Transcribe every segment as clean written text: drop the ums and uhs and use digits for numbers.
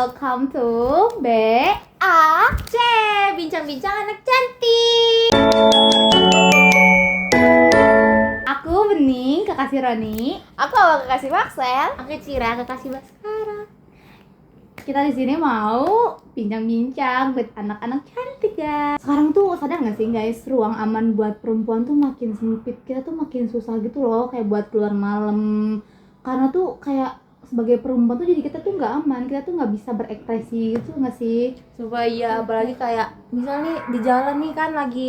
welcome to BAC, Bincang-bincang anak cantik. Aku Bening, kekasih Roni. Aku Awal, kekasih Maxel. Aku Cira, kekasih Baskara. Kita di sini mau bincang-bincang buat anak-anak cantik, guys. Sekarang tuh sadar nggak sih guys, ruang aman buat perempuan tuh makin sempit. Kita tuh makin susah gitu loh, kayak buat keluar malam. Karena tuh kayak sebagai perempuan tuh jadi kita tuh nggak aman, kita tuh nggak bisa berekspresi gitu nggak sih? Supaya apalagi kayak misalnya nih di jalan nih kan lagi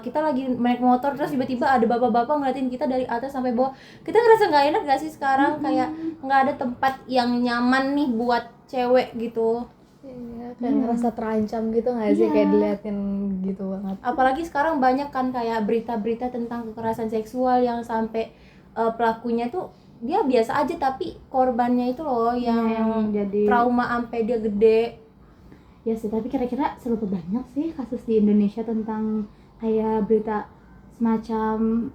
kita lagi naik motor terus tiba-tiba ada bapak-bapak ngeliatin kita dari atas sampai bawah. Kita ngerasa nggak enak gak sih sekarang? Kayak nggak ada tempat yang nyaman nih buat cewek gitu. Iya, kayak ngerasa terancam gitu nggak sih, kayak diliatin gitu banget. Apalagi sekarang banyak kan kayak berita-berita tentang kekerasan seksual yang sampai pelakunya tuh dia biasa aja tapi korbannya itu loh yang jadi trauma sampai dia gede. ya sih, tapi kira-kira seberapa banyak sih kasus di Indonesia tentang kayak berita semacam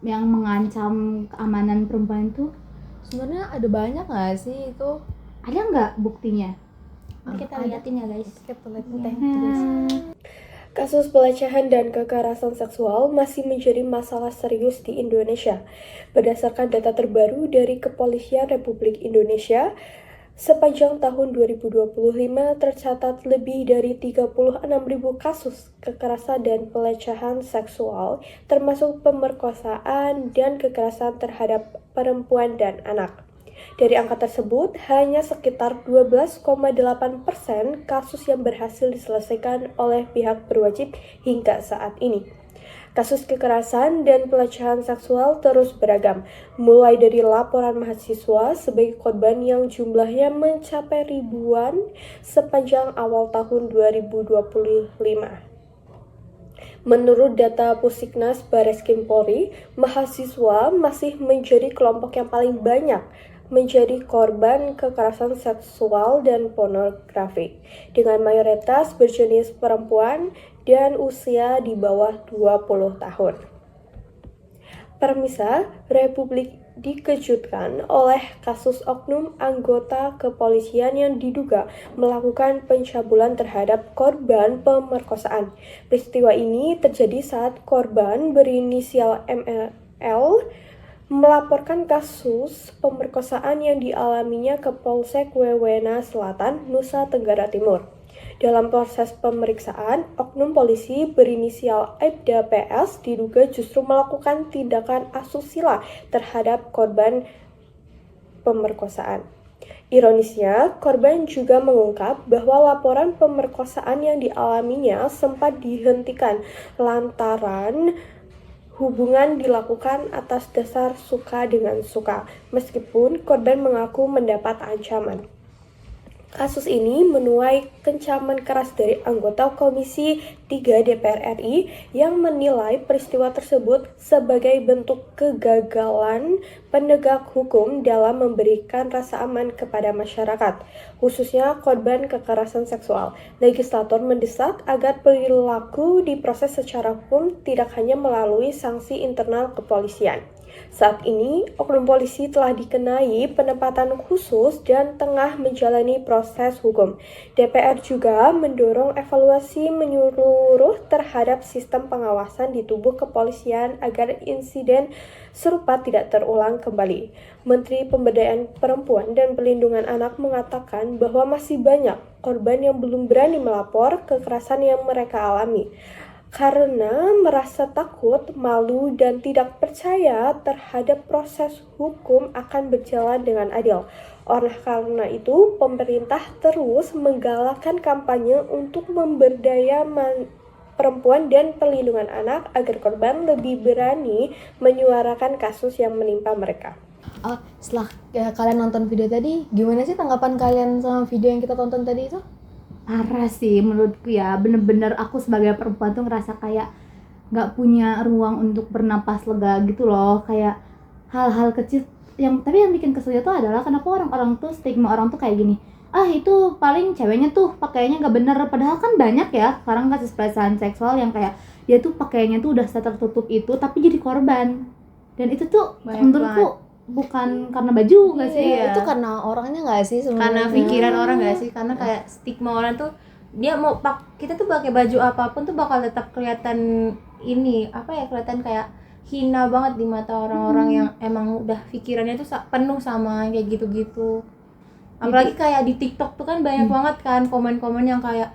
yang mengancam keamanan perempuan tuh? Sebenarnya ada banyak nggak sih itu? Ada nggak buktinya? Nanti kita liatin ya guys. Kita liatin Ya. deh. Kasus pelecehan dan kekerasan seksual masih menjadi masalah serius di Indonesia. Berdasarkan data terbaru dari Kepolisian Republik Indonesia, sepanjang tahun 2025 tercatat lebih dari 36.000 kasus kekerasan dan pelecehan seksual, termasuk pemerkosaan dan kekerasan terhadap perempuan dan anak. Dari angka tersebut, hanya sekitar 12,8% kasus yang berhasil diselesaikan oleh pihak berwajib hingga saat ini. Kasus kekerasan dan pelecehan seksual terus beragam, mulai dari laporan mahasiswa sebagai korban yang jumlahnya mencapai ribuan sepanjang awal tahun 2025. Menurut data Pusiknas Bareskrim Polri, mahasiswa masih menjadi kelompok yang paling banyak menjadi korban kekerasan seksual dan pornografi, dengan mayoritas berjenis perempuan dan usia di bawah 20 tahun. Permisa, Republik dikejutkan oleh kasus oknum anggota kepolisian yang diduga melakukan pencabulan terhadap korban pemerkosaan. Peristiwa ini terjadi saat korban berinisial ML melaporkan kasus pemerkosaan yang dialaminya ke Polsek Wewena Selatan, Nusa Tenggara Timur. Dalam proses pemeriksaan, oknum polisi berinisial Aibda PS diduga justru melakukan tindakan asusila terhadap korban pemerkosaan. Ironisnya, korban juga mengungkap bahwa laporan pemerkosaan yang dialaminya sempat dihentikan lantaran hubungan dilakukan atas dasar suka dengan suka, meskipun korban mengaku mendapat ancaman. Kasus ini menuai kencaman keras dari anggota Komisi 3 DPR RI yang menilai peristiwa tersebut sebagai bentuk kegagalan penegak hukum dalam memberikan rasa aman kepada masyarakat, khususnya korban kekerasan seksual. Legislator mendesak agar perilaku diproses secara hukum, tidak hanya melalui sanksi internal kepolisian. Saat ini, oknum polisi telah dikenai penempatan khusus dan tengah menjalani proses hukum. DPR juga mendorong evaluasi menyeluruh terhadap sistem pengawasan di tubuh kepolisian agar insiden serupa tidak terulang kembali. Menteri Pemberdayaan Perempuan dan Perlindungan Anak mengatakan bahwa masih banyak korban yang belum berani melapor kekerasan yang mereka alami, karena merasa takut, malu, dan tidak percaya terhadap proses hukum akan berjalan dengan adil. Oleh karena itu, pemerintah terus menggalakkan kampanye untuk memberdaya perempuan dan perlindungan anak agar korban lebih berani menyuarakan kasus yang menimpa mereka. Setelah kalian nonton video tadi, gimana sih tanggapan kalian sama video yang kita tonton tadi itu? Parah sih menurutku ya, bener-bener aku sebagai perempuan tuh ngerasa kayak nggak punya ruang untuk bernapas lega gitu loh. Kayak hal-hal kecil tapi yang bikin keselnya tuh adalah kenapa orang-orang tuh stigma orang tuh kayak gini, itu paling ceweknya tuh pakaiannya nggak bener, padahal kan banyak ya sekarang kasus pelecehan seksual yang kayak dia tuh pakaiannya tuh udah tertutup itu tapi jadi korban, dan itu tuh Banyak menurutku bukan karena baju nggak sih? Iya, Iya. itu karena orangnya nggak sih sebenarnya? Karena pikiran orang gak sih, karena kayak stigma orang tuh dia mau kita tuh pakai baju apapun tuh bakal tetap kelihatan ini apa ya, kelihatan kayak hina banget di mata orang-orang yang emang udah pikirannya tuh penuh sama kayak gitu-gitu. Apalagi kayak di TikTok tuh kan banyak banget kan komen-komen yang kayak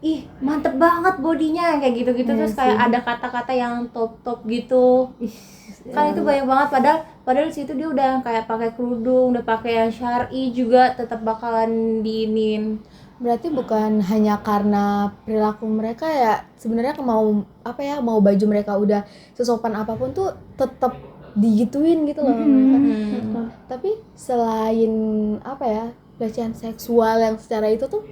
ih mantep banget bodinya kayak gitu-gitu, Iya terus kayak sih. ada kata-kata yang top gitu. Kan itu banyak banget, padahal di situ dia udah kayak pakai kerudung, udah pakai yang syar'i juga tetap bakalan diinin. Berarti bukan hanya karena perilaku mereka ya, sebenarnya mau apa ya, mau baju mereka udah sesopan apapun tuh tetap digituin gitu loh mereka. Tapi selain apa ya, pelecehan seksual yang secara itu tuh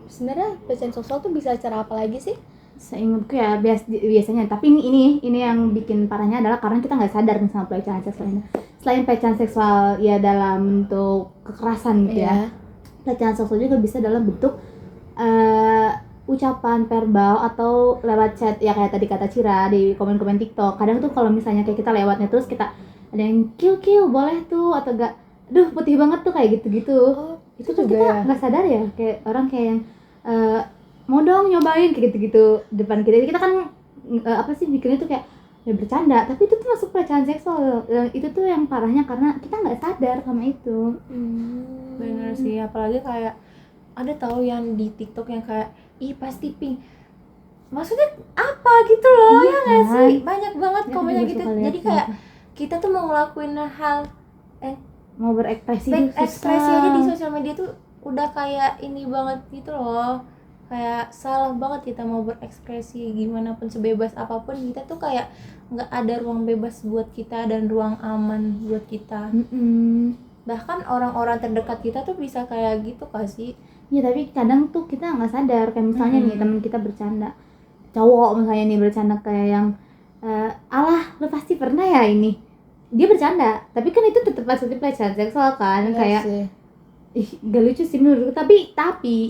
sebenarnya pelecehan seksual tuh bisa cara apa lagi sih? Seingatku ya biasanya, tapi ini yang bikin parahnya adalah karena kita nggak sadar nih sama pelecehan seksual ini. Selain pelecehan seksual ya dalam bentuk kekerasan gitu ya, pelecehan seksual juga bisa dalam bentuk ucapan verbal atau lewat chat ya, kayak tadi kata Cira di komen-komen TikTok. Kadang tuh kalau misalnya kayak kita lewatnya terus kita ada yang kill boleh tuh, atau enggak duh putih banget tuh kayak gitu-gitu. Itu tuh juga kita ya? nggak sadar ya, kayak orang kayak yang mau dong nyobain kayak gitu-gitu depan kita. Jadi kita kan apa sih mikirnya tuh kayak ya bercanda, tapi itu tuh masuk pelecehan seksual. Itu tuh yang parahnya karena kita nggak sadar sama itu. Bener sih, apalagi kayak ada tahu yang di TikTok yang kayak ih pasti pink, maksudnya apa gitu loh, Iya ya nggak kan? sih, banyak banget Ya, komennya aku juga gitu. suka lihat Jadi kayak kita tuh mau ngelakuin hal mau berekspresi ekspresi aja di sosial media tuh udah kayak ini banget gitu loh, kayak salah banget kita mau berekspresi gimana pun sebebas apapun. Kita tuh kayak nggak ada ruang bebas buat kita dan ruang aman buat kita. Bahkan orang-orang terdekat kita tuh bisa kayak gitu kasih. Ya tapi kadang tuh kita nggak sadar, kayak misalnya nih teman kita bercanda, cowok misalnya nih bercanda kayak yang alah lu pasti pernah ya ini, dia bercanda tapi kan itu tetap maksudnya pelecehan seksual kan. Kayak sih. ih gak lucu sih menurutku, tapi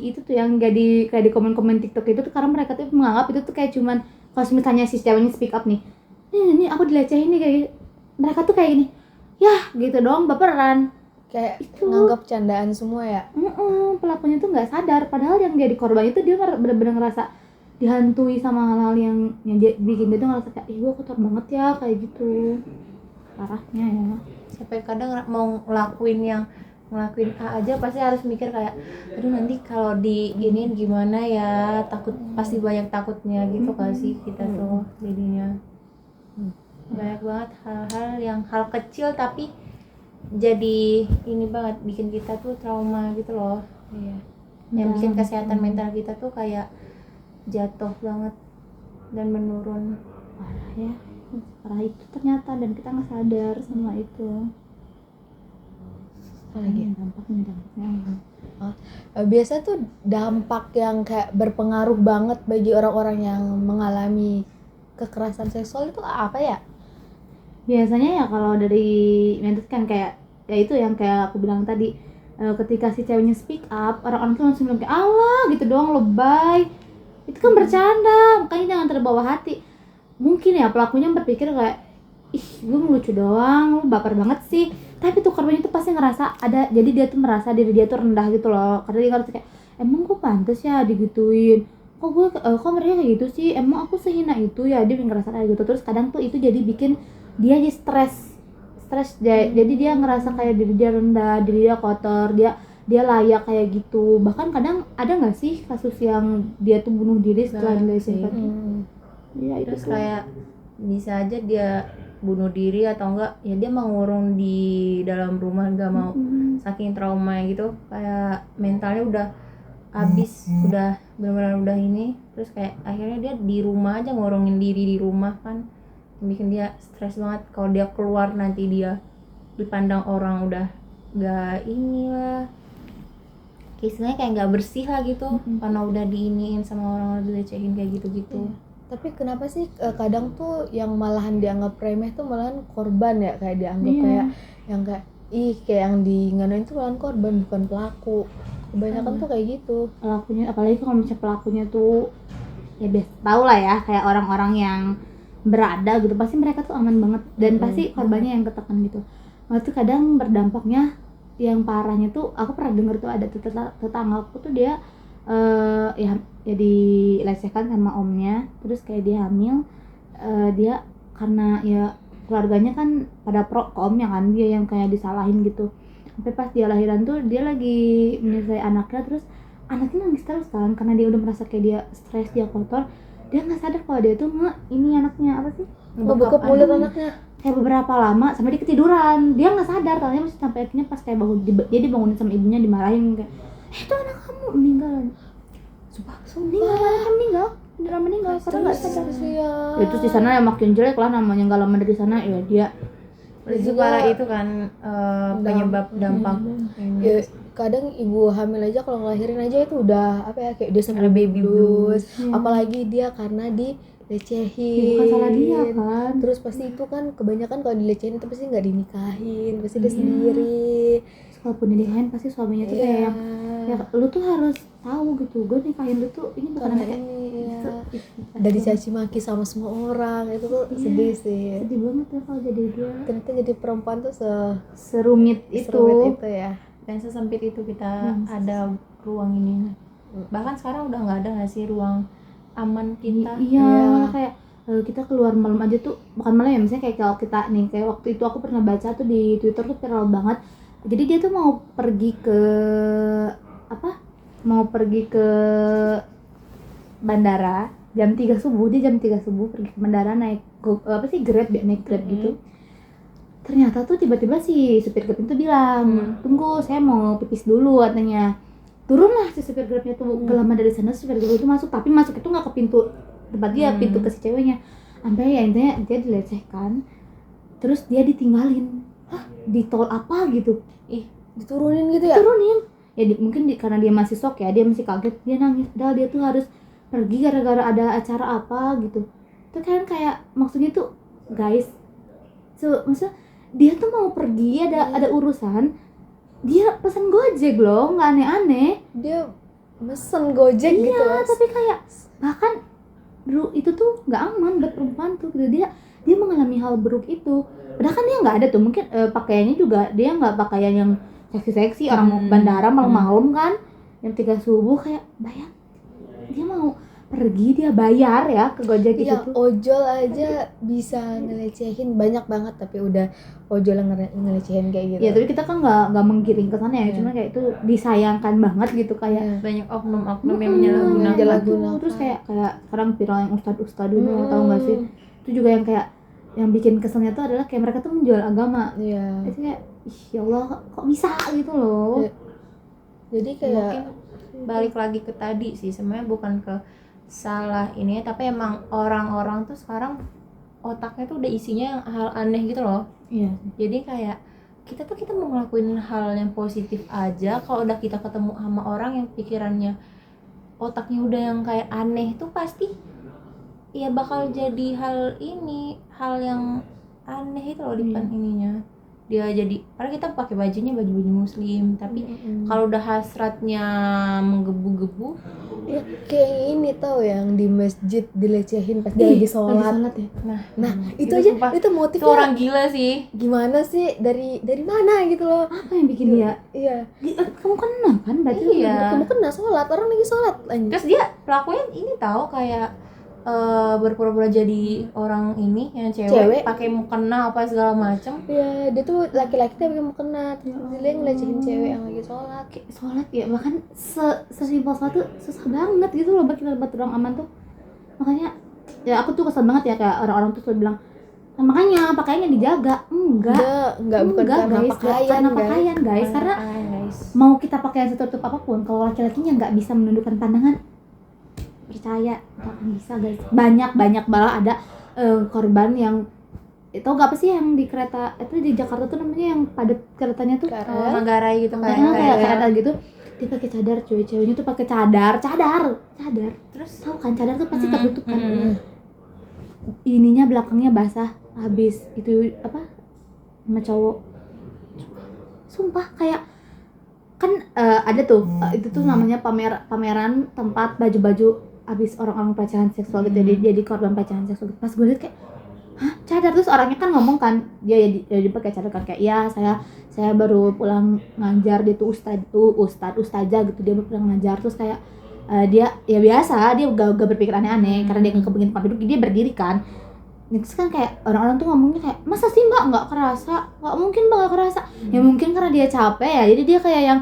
itu tuh yang gak di kayak di komen-komen TikTok itu tuh karena mereka tuh menganggap itu tuh kayak cuman kalau misalnya si ceweknya speak up nih, ini aku dilecehin nih kayak gitu, mereka tuh kayak gini ya gitu dong, baperan. Kayak Itu. nganggap candaan semua ya. Pelakunya tuh nggak sadar, padahal yang jadi korban itu dia bener-bener ngerasa dihantui sama hal-hal yang dia bikin dia tuh ngerasa kayak ih gue kotor banget ya kayak gitu. Parahnya ya. Sampai kadang mau ngelakuin A aja pasti harus mikir kayak aduh nanti kalau diginiin gimana ya, takut, pasti banyak takutnya gitu kasih kita tuh jadinya. Banyak banget hal-hal yang hal kecil tapi jadi ini banget bikin kita tuh trauma gitu loh. Iya. Yang bikin kesehatan mental kita tuh kayak jatuh banget dan menurun. Parah ya, parah itu ternyata, dan kita nggak sadar sama itu. Dampaknya Biasa tuh dampak yang kayak berpengaruh banget bagi orang-orang yang mengalami kekerasan seksual itu apa ya? biasanya ya kalau dari menurut kan kayak ya itu yang kayak aku bilang tadi, ketika si ceweknya speak up, orang-orang tuh langsung bilang kayak alah gitu doang, lebay, itu kan bercanda, makanya jangan terbawa hati. Mungkin ya pelakunya berpikir kayak ih gue ngelucu doang, lu baper banget sih, tapi tuh korbannya tuh pasti ngerasa ada, jadi dia tuh merasa diri dia tuh rendah gitu loh, karena dia ngerasa kayak emang gue pantas ya digituin, kok mereka kayak gitu sih, emang aku sehina itu ya, dia ngerasa kayak gitu. Terus kadang tuh itu jadi bikin dia jadi stres jadi dia ngerasa kayak diri dia rendah, diri dia kotor, dia layak kayak gitu. Bahkan kadang ada nggak sih kasus yang dia tuh bunuh diri setelah dilecehin? Ya itu Terus tuh. kayak bisa aja dia bunuh diri atau enggak ya dia mau ngurung di dalam rumah, nggak mau, saking trauma gitu, kayak mentalnya udah habis, udah benar-benar udah ini. Terus kayak akhirnya dia di rumah aja ngurungin diri di rumah kan, bikin dia stres banget. Kalau dia keluar nanti dia dipandang orang udah nggak inilah, kisahnya kayak nggak bersih lah gitu, karena udah diiniin sama orang, dilecehin kayak gitu-gitu. Tapi kenapa sih kadang tuh yang malahan dianggap remeh tuh malahan korban ya, kayak dianggap kayak yang kayak ih kayak yang nganuin tuh malahan korban bukan pelaku. Kebanyakan tuh kayak gitu. Pelakunya, apalagi kalau misalnya pelakunya tuh ya tau lah ya, kayak orang-orang yang berada gitu, pasti mereka tuh aman banget, dan pasti korbannya yang ketekan gitu. Waktu kadang berdampaknya yang parahnya tuh aku pernah denger tuh ada tetanggaku tuh dia ya dilecehkan sama omnya, terus kayak dia hamil, dia karena ya keluarganya kan pada pro ke omnya kan, dia yang kayak disalahin gitu. Sampai pas dia lahiran tuh dia lagi menyusui anaknya, terus anaknya nangis terus kan karena dia udah merasa kayak dia stres, dia kotor, dia nggak sadar kalau dia tuh ini anaknya apa sih, ngebekep mulut anaknya. kayak beberapa lama sampai dia ketiduran, dia nggak sadar taunya masih, sampai akhirnya pas kayak bangun dia dibangunin sama ibunya, dimarahin kayak itu anak kamu meninggal, meninggal beneran meninggal karena nggak sadar. Ya, terus di sana ya makin jelek lah, namanya nggak lama dari sana ya dia Itu parah itu kan penyebab dampak Ya, kadang ibu hamil aja kalau ngelahirin aja itu udah apa ya, kayak dia sampai Ada baby blues. apalagi dia karena dilecehin. ya, bukan salah dia kan. Terus pasti itu kan kebanyakan kalau dilecehin itu pasti nggak dinikahin, pasti dia sendiri. Walaupun dinikahin pasti suaminya tuh kayak yang, ya lu tuh harus tahu gitu, gue nikahin lu tuh ini bukan Karena kayak ini ya udah dicaci maki sama semua orang, itu tuh sedih sih. sedih banget ya kalau jadi dia. Ternyata jadi perempuan tuh Serumit itu. serumit itu ya. dan sesempit itu kita ada ruang ini. Bahkan sekarang udah nggak ada nggak sih ruang aman kita. Iya, kayak kita keluar malam aja tuh, bukan malam ya, misalnya kayak kalau kita nih, kayak waktu itu aku pernah baca tuh di Twitter tuh viral banget. Jadi dia tuh mau pergi ke bandara jam 3 subuh, dia jam 3 subuh pergi ke bandara naik Grab gitu. Ternyata tuh tiba-tiba si supir Grab itu bilang, tunggu saya mau pipis dulu katanya. Turunlah si supir Grabnya tuh, gak lama dari sana supir Grab itu masuk, tapi masuk itu nggak ke pintu tempat dia, pintu ke si ceweknya. Sampai ya intinya dia dilecehkan, terus dia ditinggalin. Di tol apa gitu, Diturunin gitu ya. turunin ya mungkin karena dia masih shock ya, dia masih kaget, dia nangis, padahal dia tuh harus pergi gara-gara ada acara apa gitu. Itu kan kayak maksudnya tuh guys, maksudnya dia tuh mau pergi ada urusan, dia pesan Gojek loh, nggak aneh-aneh. Dia mesen Gojek gitu loh. Tapi kayak bahkan itu tuh nggak aman buat perempuan tuh gitu. Dia mengalami hal buruk itu, padahal kan dia nggak ada tuh mungkin pakaiannya juga dia nggak pakaian yang seksi-seksi, orang mau ke bandara malam-malam kan jam 3 subuh, kayak bayang dia mau pergi, dia bayar ya ke Gojek Iya, itu tuh. ojol aja bisa ngelecehin banyak banget, tapi udah ojol yang ngelecehin kayak gitu. Ya tapi kita kan nggak menggiring ke sana ya, cuma kayak itu disayangkan banget gitu, kayak Banyak oknum-oknum yang menyalahgunakan. menyalahgunakan. terus kayak sekarang viral yang ustad dulu, tahu nggak sih? Itu juga yang kayak yang bikin keselnya tuh adalah kayak mereka tuh menjual agama. Iya. Itu kayak ya Allah kok bisa gitu loh. Iya. Jadi kayak Mungkin balik lagi ke tadi sih, sebenarnya bukan ke salah ini, tapi emang orang-orang tuh sekarang otaknya tuh udah isinya yang hal aneh gitu loh. Iya. Jadi kayak kita mau ngelakuin hal yang positif aja, kalau udah kita ketemu sama orang yang pikirannya otaknya udah yang kayak aneh tuh pasti ya bakal jadi hal yang aneh itu loh di depan ininya. Dia jadi, karena kita pakai bajunya baju muslim, tapi kalau udah hasratnya menggebu-gebu ya, kayak ini tau yang di masjid dilecehin pas dia lagi sholat. Ya. Nah, itu itu aja sumpah, itu itu motifnya orang gila sih. gimana sih, dari mana gitu loh. Apa yang bikin dia? Iya. Kamu kenal kan berarti? Iya. Kamu kena sholat, orang lagi sholat anjing. Terus dia pelakunya ini tahu kayak berpura-pura jadi orang ini yang cewek. Pakai mukena apa segala macem. Iya, dia tuh laki-laki tapi mau kena, terus dia ngelecehin cewek yang lagi sholat. Sholat ya, bahkan sesimpel sholat tuh susah banget gitu loh buat kita buat orang aman tuh. Makanya ya aku tuh kesel banget ya, kayak orang-orang tuh selalu bilang, nah, makanya pakaiannya dijaga. Enggak bukan karena guys, pakaian, karena pakaian guys, karena mau kita pakaian setertutup apapun, kalau laki-lakinya nggak bisa menundukkan pandangan, percaya nggak akan bisa guys. Banyak malah ada korban yang itu nggak apa sih yang di kereta itu di Jakarta tuh namanya yang padat keretanya tuh Manggarai gitu kayak ada gitu, dia pakai cadar, ceweknya tuh pakai cadar terus tahu kan cadar tuh pasti tertutup kan, ininya belakangnya basah habis itu apa sama cowok. Sumpah kayak kan ada tuh itu tuh namanya pameran tempat baju-baju abis orang-orang pelecehan seksual gitu, jadi korban pelecehan seksual. Pas gue liat kayak, hah, cadar, terus orangnya kan ngomong kan dia pakai cadar kan kayak ya saya baru pulang ngajar, dia tuh ustazah gitu, dia baru pulang ngajar, terus kayak dia ya biasa dia gak berpikir aneh-aneh karena dia nggak kepingin tempat duduk, dia berdiri kan. Terus kan kayak orang-orang tuh ngomongnya kayak masa sih mbak nggak kerasa, nggak mungkin mbak nggak kerasa, ya mungkin karena dia capek ya, jadi dia kayak yang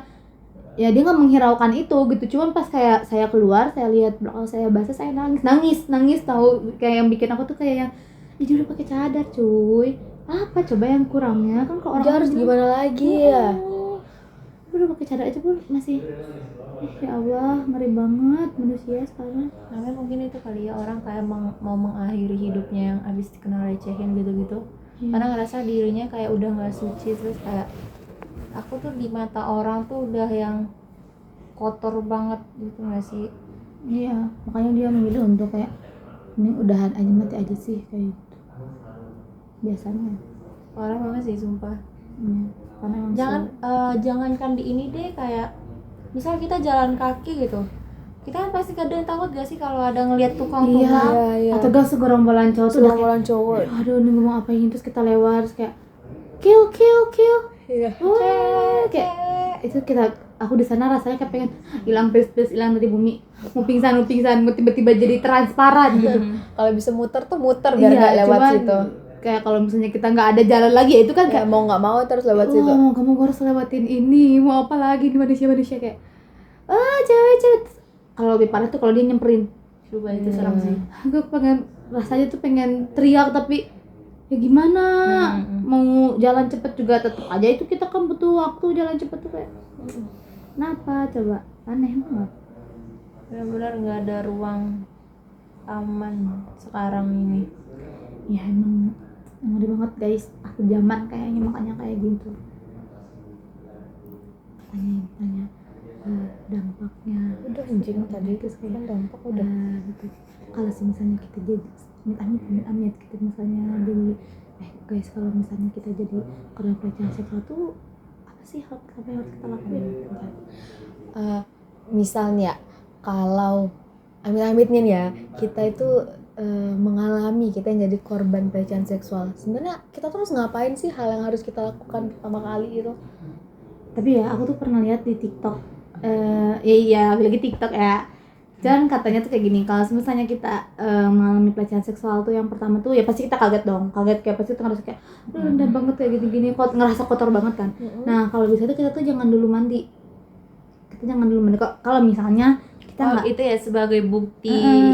ya dia nggak menghiraukan itu gitu. Cuman pas kayak saya keluar, saya lihat belakang saya basah, saya nangis tahu, kayak yang bikin aku tuh kayak yang dia udah pakai cadar cuy, apa coba yang kurangnya kan kalau Dia orang harus gimana lagi ya? udah pakai cadar aja pun masih ya Allah, ngeri banget manusia sekarang. Namanya mungkin itu kali ya, orang kayak mau mengakhiri hidupnya yang abis dikenal lecehin gitu-gitu. Karena ngerasa dirinya kayak udah nggak suci, terus kayak aku tuh di mata orang tuh udah yang kotor banget gitu nggak sih? Iya, makanya dia memilih untuk kayak ini udahan aja, mati aja sih kayak gitu biasanya. Orang banget sih sumpah. Iya, karena emang Jangankan di ini deh, kayak misal kita jalan kaki gitu, kita kan pasti kadang takut gak sih kalau ada ngelihat tukang tunggang. Iya. atau gak segerombolan cowok tuh udah kayak, Segerombolan cowok. aduh ini mau apa ini, terus kita lewat terus kayak kill Iya. wah, kayak itu aku di sana rasanya kayak pengen hilang please hilang dari bumi, mau pingsan mau tiba-tiba jadi transparan gitu. Kalau bisa muter tuh muter biar nggak lewat cuman situ. kayak kalau misalnya kita nggak ada jalan lagi ya itu kan Kayak kayak mau nggak mau terus lewat situ. kamu harus lewatin ini, mau apa lagi di manusia kayak cewek. Kalau lebih parah tuh kalau dia nyemperin, Coba itu serem sih. gue rasanya tuh pengen teriak, tapi ya gimana, mau jalan cepet juga tetap aja itu kita kan butuh waktu jalan cepet tuh kayak kenapa coba, aneh banget. Benar-benar nggak ada ruang aman sekarang ini. Ya emang ngeri banget guys, aku zaman kayaknya makanya kayak gitu. Tanya dampaknya Udah anjing tadi terus kayak kan dampak udah. gitu. Kalau misalnya kita jadi amit gitu, misalnya jadi guys, kalau misalnya kita jadi korban pelecehan seksual tuh apa sih apa yang harus kita lakuin? Misalnya kalau amit-amitnya nih ya, kita itu mengalami, kita yang jadi korban pelecehan seksual, sebenarnya kita terus ngapain sih hal yang harus kita lakukan pertama kali itu? Tapi ya aku tuh pernah lihat di TikTok, iya lagi TikTok ya, dan katanya tuh kayak gini, kalau misalnya kita mengalami pelecehan seksual tuh yang pertama tuh ya pasti kita kaget kayak pasti tuh ngerasa kayak rendah banget kayak gini-gini, kok ngerasa kotor banget kan. Nah kalau bisa tuh kita tuh jangan dulu mandi kok kalau misalnya kita nggak itu ya sebagai bukti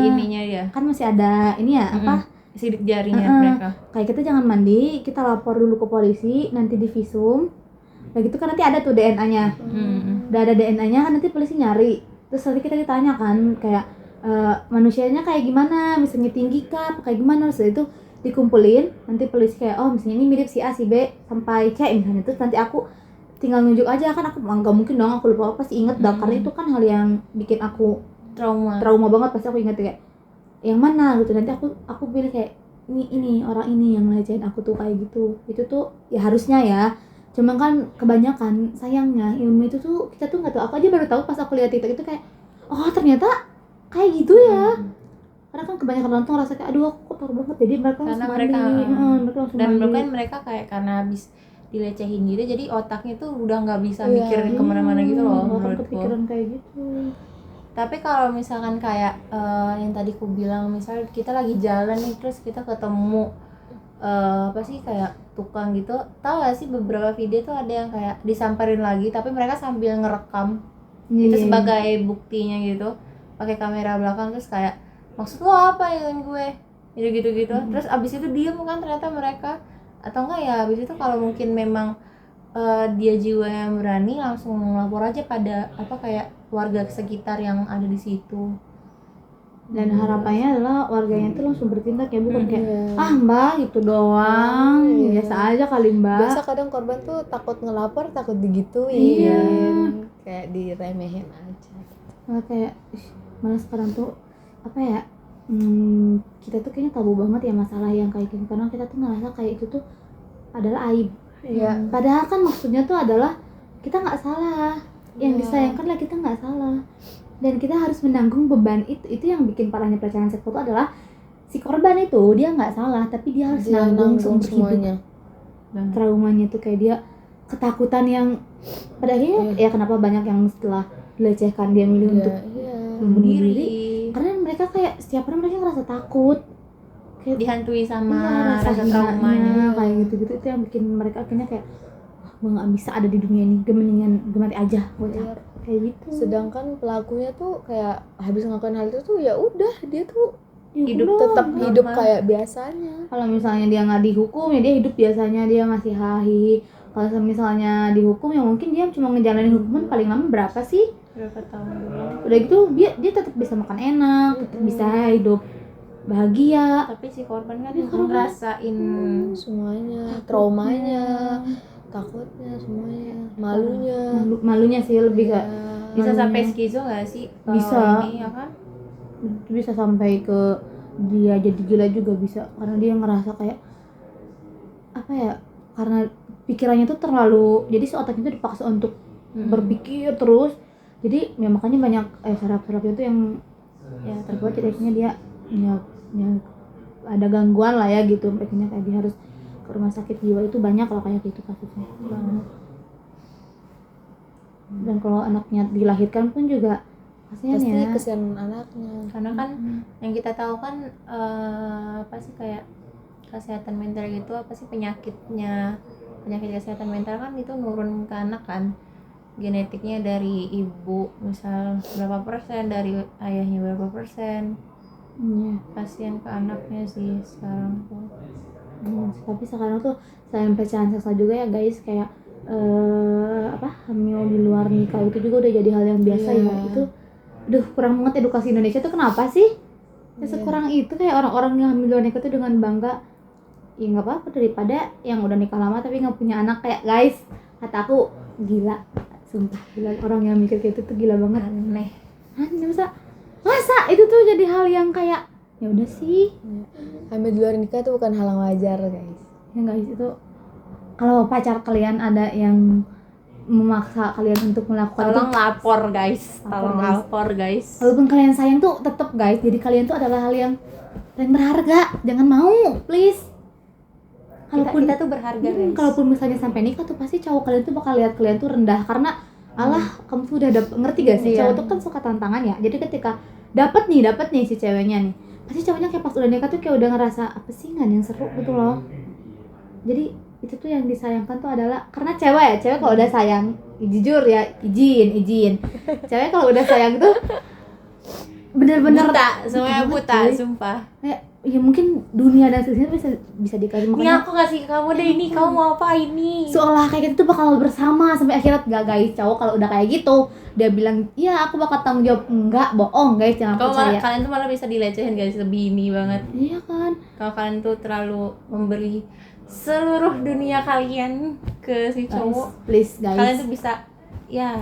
ininya ya, kan masih ada ini ya apa sidik jarinya mereka. Kayak kita jangan mandi, kita lapor dulu ke polisi, nanti divisum. Nah gitu kan nanti ada tuh DNA-nya. Udah ada DNA-nya kan nanti polisi nyari. Terus nanti kita ditanya kan kayak manusianya kayak gimana, misalnya tinggi kah, apa kayak gimana, terus itu dikumpulin. Nanti polisi kayak oh misalnya ini mirip si A, si B sampai C misalnya. Terus nanti aku tinggal nunjuk aja, kan aku nggak mungkin dong aku lupa, pasti inget dah karena itu kan hal yang bikin aku trauma banget, pasti aku inget kayak yang mana gitu. Nanti aku pilih kayak ini orang ini yang ngelecehin aku tuh kayak gitu. Itu tuh ya harusnya ya, cuma kan kebanyakan sayangnya ilmu itu tuh kita tuh nggak tahu. Aku aja baru tahu pas aku lihat TikTok itu kayak oh ternyata kayak gitu ya. Karena kan kebanyakan orang tuh ngerasa kayak aduh aku kotor banget, jadi mereka Karena langsung mereka mereka langsung dan mandi. mereka kayak karena habis dilecehin gitu, jadi otaknya tuh udah nggak bisa mikir kemana-mana gitu loh Nggak akan menurutku. kepikiran kayak gitu. Tapi kalau misalkan kayak yang tadi ku bilang, misal kita lagi jalan nih terus kita ketemu apa sih kayak tukang gitu, tahu gak sih beberapa video tuh ada yang kayak disamperin lagi tapi mereka sambil ngerekam itu sebagai buktinya gitu, pakai kamera belakang, terus kayak maksud lo apa ya gue gitu terus abis itu diem kan ternyata mereka, atau enggak ya abis itu kalau mungkin memang dia jiwa yang berani langsung melapor aja pada apa kayak warga sekitar yang ada di situ. Dan harapannya adalah warganya itu langsung bertindak ya, bukan kayak mbak gitu doang, biasa aja kali mbak. Biasa kadang korban tuh takut ngelapor, takut digituin, kayak diremehin aja. Malah kayak malah sekarang tuh apa ya, kita tuh kayaknya tabu banget ya masalah yang kayak gitu, karena kita tuh ngerasa kayak itu tuh adalah aib. Padahal kan maksudnya tuh adalah kita nggak salah, yang disayangkan lah kita nggak salah, dan kita harus menanggung beban itu yang bikin parahnya pelecehan seksual itu adalah si korban itu dia nggak salah tapi dia harus Dia nanggung nanggung seumur hidup semuanya. traumanya tuh, kayak dia ketakutan yang pada akhirnya ya kenapa banyak yang setelah dilecehkan dia milih untuk Iya. bunuh diri Diri karena mereka kayak setiap hari mereka ngerasa takut, kayak dihantui sama iya, rasa hinanya, traumanya. kayak gitu-gitu. Itu yang bikin mereka akhirnya kayak gue nggak bisa ada di dunia ini, gue mendingan gue mati aja, gue Iya. capek kayak gitu. Sedangkan pelakunya tuh kayak habis ngelakuin hal itu tuh ya udah dia tuh Hidup udah, tetap normal. hidup kayak biasanya. kalau misalnya dia nggak dihukum ya dia hidup biasanya, dia masih hahi. Kalau misalnya dihukum ya mungkin dia cuma ngejalanin hukuman paling lama berapa sih, Berapa tahun dulu. udah gitu dia tetap bisa makan enak, tetap bisa hidup bahagia. Tapi si korban kan Tapi korban- ngerasain Semuanya, traumanya, takutnya, semuanya, malunya. Malunya sih lebih Ya, gak bisa malunya. sampai skizo nggak sih? Kalau Bisa. ini ya kan? Bisa sampai ke dia jadi gila juga bisa, karena dia ngerasa kayak apa ya, karena pikirannya tuh terlalu, jadi si otaknya tuh dipaksa untuk berpikir terus, jadi ya makanya banyak saraf-sarafnya tuh yang ya terbuat jadi akhirnya dia ya ada gangguan lah ya gitu, akhirnya kayak dia harus ke rumah sakit jiwa. Itu banyak kalau kayak gitu kasusnya banget. Dan kalau anaknya dilahirkan pun juga kasihan pasti ya. kesian anaknya. Karena kan yang kita tahu kan apa sih kayak kesehatan mental gitu, apa sih penyakit kesehatan mental kan itu nurun ke anak kan, genetiknya dari ibu misal berapa persen, dari ayahnya berapa persen. Iya. Kasihan ke anaknya sih sekarang tuh. Tapi sekarang tuh selain pelecehan seksual juga ya guys, kayak hamil di luar nikah itu juga udah jadi hal yang biasa Iya. ya. Itu kurang banget edukasi Indonesia tuh, kenapa sih ya sekurang itu, kayak orang-orang yang hamil di luar nikah tuh dengan bangga. Ya nggak apa-apa daripada yang udah nikah lama tapi nggak punya anak. Kayak guys, kata aku gila, sumpah gila, orang yang mikir kayak itu tuh gila banget. Aneh. Masa itu tuh jadi hal yang kayak ya udah sih Hamil di luar nikah itu bukan hal yang wajar guys. ya guys. Itu kalau pacar kalian ada yang memaksa kalian untuk melakukan Tolong itu, lapor guys, tolong guys. lapor guys. walaupun kalian sayang tuh tetap guys, jadi kalian tuh adalah hal yang paling berharga, jangan mau please. Kita tuh berharga guys. Kalaupun misalnya sampai nikah tuh pasti cowok kalian tuh bakal lihat kalian tuh rendah, karena Allah kamu tuh udah ngerti gak sih, Iya. cowok tuh kan suka tantangan ya. Jadi ketika dapat nih si ceweknya nih, pasti cowoknya kayak pas udah nikah tuh kayak udah ngerasa apa sih, nggak ada yang seru gitu loh. Jadi itu tuh yang disayangkan tuh adalah karena cewek kalau udah sayang, jujur ya, izin cewek kalau udah sayang tuh bener-bener buta, semuanya banget, buta, cuy. sumpah. Kayak ya mungkin dunia dan seterusnya bisa dikasih, Ini makanya aku kasih ke kamu deh ini, kamu mau apa ini? seolah kayak gitu tuh bakal bersama sampai akhirat. Gak guys, cowok kalau udah kayak gitu dia bilang iya aku bakal tanggung jawab, enggak, bohong guys, jangan Kalau percaya. kalian tuh malah bisa dilecehin guys, lebih ini banget. Iya kan, Kalau kalian tuh terlalu memberi seluruh dunia kalian ke si cowok, please kalian guys, tuh bisa ya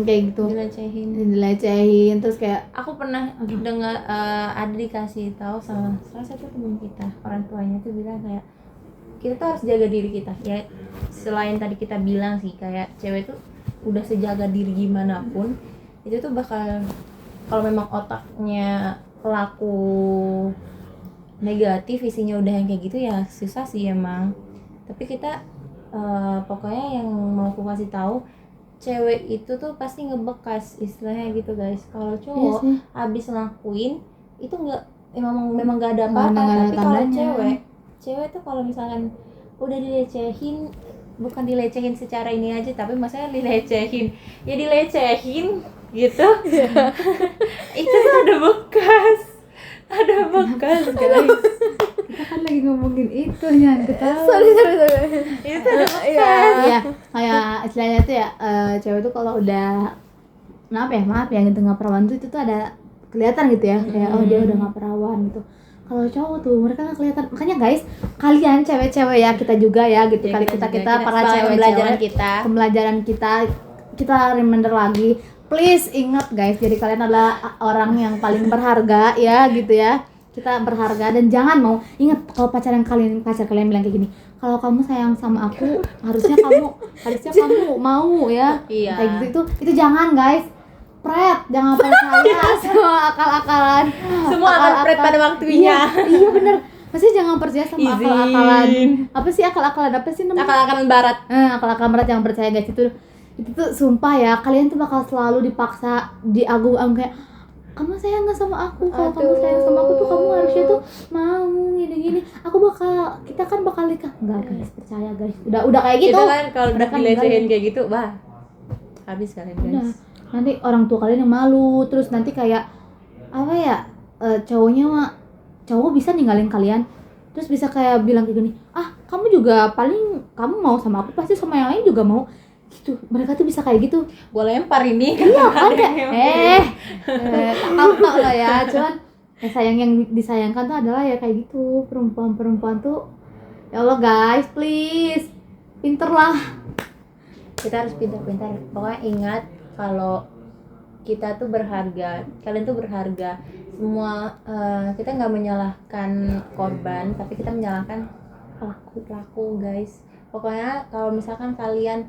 kayak gitu dilecehin terus kayak Aku pernah dengar ada dikasih tahu sama salah satu teman kita, orang tuanya tuh bilang kayak kita tuh harus jaga diri kita ya. Selain tadi kita bilang sih kayak cewek tuh udah sejaga diri gimana pun, itu tuh bakal kalau memang otaknya pelaku negatif, isinya udah yang kayak gitu ya susah sih emang. Tapi kita pokoknya yang mau aku kasih tahu, cewek itu tuh pasti ngebekas istilahnya gitu guys. Kalau cowok sih. abis ngelakuin itu nggak memang nggak ada Nggak apa-apa. ada Tapi kalau tandanya. cewek tuh kalau misalkan udah dilecehin, bukan dilecehin secara ini aja, tapi maksudnya dilecehin gitu itu tuh ada bekas guys. kita kan lagi ngomongin itu yang ketawa. Sorry. Itu ada bekas. Iya, kayak istilahnya tuh ya, cewek tuh kalau udah maaf ya gitu nggak perawan tuh itu tuh ada kelihatan gitu ya, kayak oh dia udah nggak perawan gitu. Kalau cowok tuh mereka nggak kelihatan. Makanya guys, kalian cewek-cewek ya, kita juga ya gitu, Ya, kali kita kita para sebagai pembelajaran cewek-cewek, kita. pembelajaran kita reminder lagi, please ingat guys, jadi kalian adalah orang yang paling berharga ya gitu ya. Kita berharga dan jangan mau ingat kalau pacar kalian bilang kayak gini, kalau kamu sayang sama aku harusnya kamu mau ya. Iya. Kayak gitu, itu jangan guys. pret, jangan percaya sama akal-akalan. Semua akan pret pada waktunya. Iya bener. Maksudnya jangan percaya sama Izin. akal-akalan. Apa sih akal-akalan? Apa sih namanya? Akal-akalan barat. Akal-akalan berat, jangan percaya guys. Itu tuh sumpah ya, kalian tuh bakal selalu dipaksa diagung-agung kayak kamu sayang gak sama aku, kalau kamu sayang sama aku tuh kamu harusnya tuh mau gini-gini, kita kan bakal nikah. Enggak guys, percaya guys, udah kayak gitu. Itu kan kalau udah kan dilecehin kayak gitu, bah habis kalian udah, guys. nanti orang tua kalian yang malu, terus nanti kayak apa ya, cowok bisa ninggalin kalian, terus bisa kayak bilang kayak gini, kamu juga paling kamu mau sama aku pasti sama yang lain juga mau gitu. Mereka tuh bisa kayak gitu. Gue lempar ini Iya kan kayak tahu lah ya, cuman yang disayangkan tuh adalah ya kayak gitu, perempuan tuh ya Allah guys, please pinter lah. Kita harus pintar-pintar. Pokoknya ingat kalau kita tuh berharga, kalian tuh berharga. Semua kita nggak menyalahkan korban, tapi kita menyalahkan pelaku guys. Pokoknya kalau misalkan kalian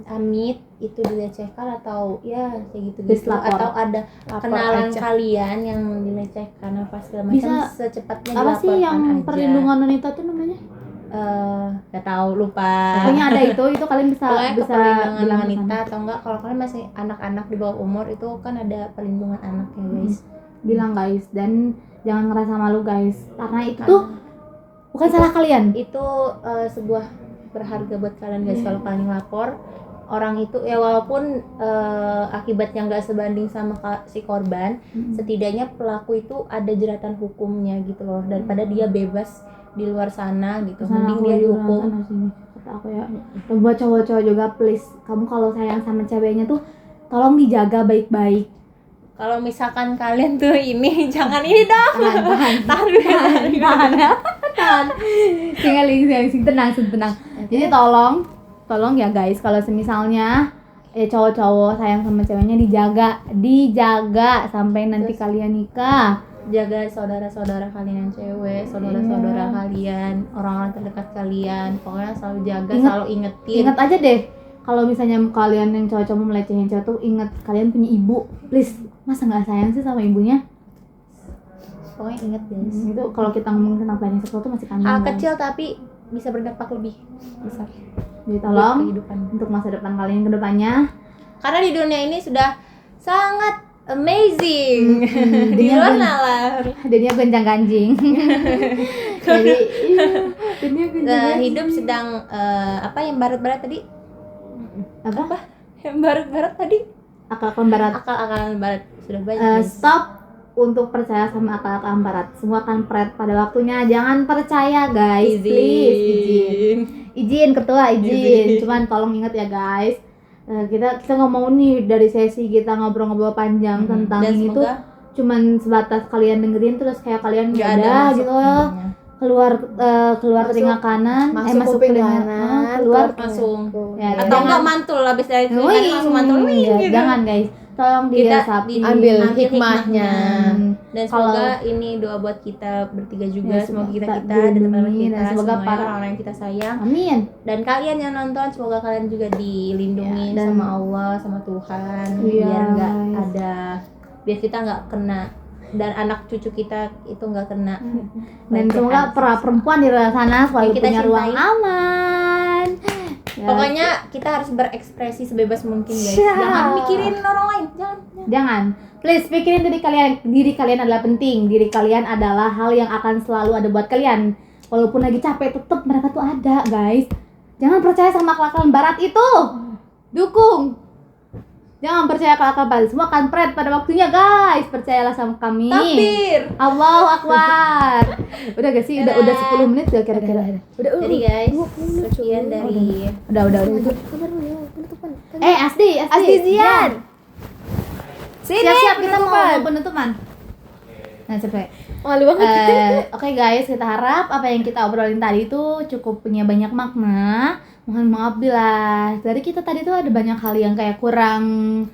amit itu dilecehkan atau ya kayak gitu atau ada kenalan kalian yang dilecehkan apa segala macam, Bisa secepatnya apa sih yang aja. perlindungan wanita tuh namanya? Gak tahu, lupa. Pokoknya ada itu kalian bisa Pokoknya perlindungan bilang ke wanita sana. atau enggak kalau kalian masih anak-anak di bawah umur itu kan ada perlindungan anak ya guys. Bilang guys, dan jangan ngerasa malu guys, karena itu tuh bukan salah kalian. Itu sebuah berharga buat kalian guys. Kalau kalian lapor orang itu ya walaupun akibatnya nggak sebanding sama si korban, setidaknya pelaku itu ada jeratan hukumnya gitu loh, daripada dia bebas di luar sana gitu. Mending dia dihukum. Kata aku ya, dan buat cowok-cowok juga please, kamu kalau sayang sama ceweknya tuh tolong dijaga baik-baik. Kalau misalkan kalian tuh ini jangan ini dong. Tahan. Sing tenang. Jadi tolong ya guys, kalau semisalnya cowok-cowok sayang sama ceweknya dijaga sampai nanti kalian nikah. Jaga saudara-saudara kalian yang cewek, saudara-saudara kalian, orang-orang terdekat kalian. Pokoknya selalu jaga, selalu ingetin. Ingat aja deh, kalau misalnya kalian yang cowok-cowok mau melecehin cewek tuh ingat kalian punya ibu. Please, masa nggak sayang sih sama ibunya? Pokoknya inget guys. Itu kalau kita ngomongin tentang pelecehan seksual tuh masih kandang. Kecil tapi bisa berdampak lebih besar. Jadi tolong kehidupan. untuk masa depan kalian ke depannya. Karena di dunia ini sudah sangat amazing. Di luar nalar. Dunia gonjang-ganjing. Jadi dunia gonjang-ganjing. Hidup sedang apa yang barat-barat tadi? Apa? Yang barat-barat tadi? Akal-akalan barat. Akal-akalan barat sudah banyak. Guys. Stop untuk percaya sama akal-akalan barat. Semua akan pret pada waktunya. Jangan percaya guys, please izin ketua izin. Cuman tolong ingat ya guys. Kita ngomong nih dari sesi kita ngobrol-ngobrol panjang tentang dan ini tuh cuman sebatas kalian dengerin terus kayak kalian nggak ada gitu keluar telinga kanan masuk telinga kanan keluar langsung ya, atau enggak mantul habis dari telinga langsung mantul gitu. Jangan guys, tolong diresapi, ambil hikmahnya. Dan semoga ini doa buat kita bertiga juga, semoga kita dan teman-teman kita, semoga para orang-orang yang kita sayang, amin. Dan kalian yang nonton semoga kalian juga dilindungi dan sama Allah, sama Tuhan, biar nggak ada, biar kita nggak kena dan anak cucu kita itu nggak kena. Dan semoga para perempuan di luar sana selalu punya ruang aman. Ya. Pokoknya kita harus berekspresi sebebas mungkin guys. Jangan mikirin orang lain, jangan. Please pikirin diri kalian adalah penting. Diri kalian adalah hal yang akan selalu ada buat kalian. Walaupun lagi capek tetap mereka tuh ada, guys. Jangan percaya sama akal-akalan barat itu. Dukung. Jangan percaya akal-akalan barat. Semua akan pret pada waktunya, guys. Percayalah sama kami. Takbir. Allahu Akbar. Udah gak sih? Udah 10 menit ya kira-kira. Jadi guys, sekian dari Udah. Asdi Zian. Siap-siap kita mau penutupan. Nah, capek. Malu banget. Oke guys, kita harap apa yang kita obrolin tadi itu cukup punya banyak makna. Mohon maaf bila dari kita tadi tuh ada banyak hal yang kayak kurang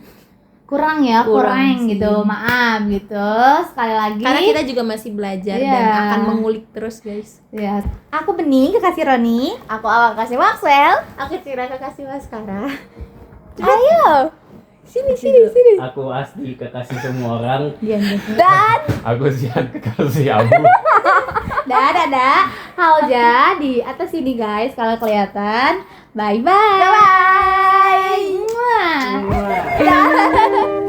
gitu. Maaf gitu. Sekali lagi. Karena kita juga masih belajar dan akan mengulik terus guys. Ya. Aku Bening, kekasih Roni. Aku Awal kasih Maxwell. Aku Cira kekasih Maskara. Ayo. Sini. Aku asli kekasih semua orang. Dan Aku siap kekasih Abu. ada Halja di atas sini guys kalau kelihatan. Bye bye. Bye. Wah.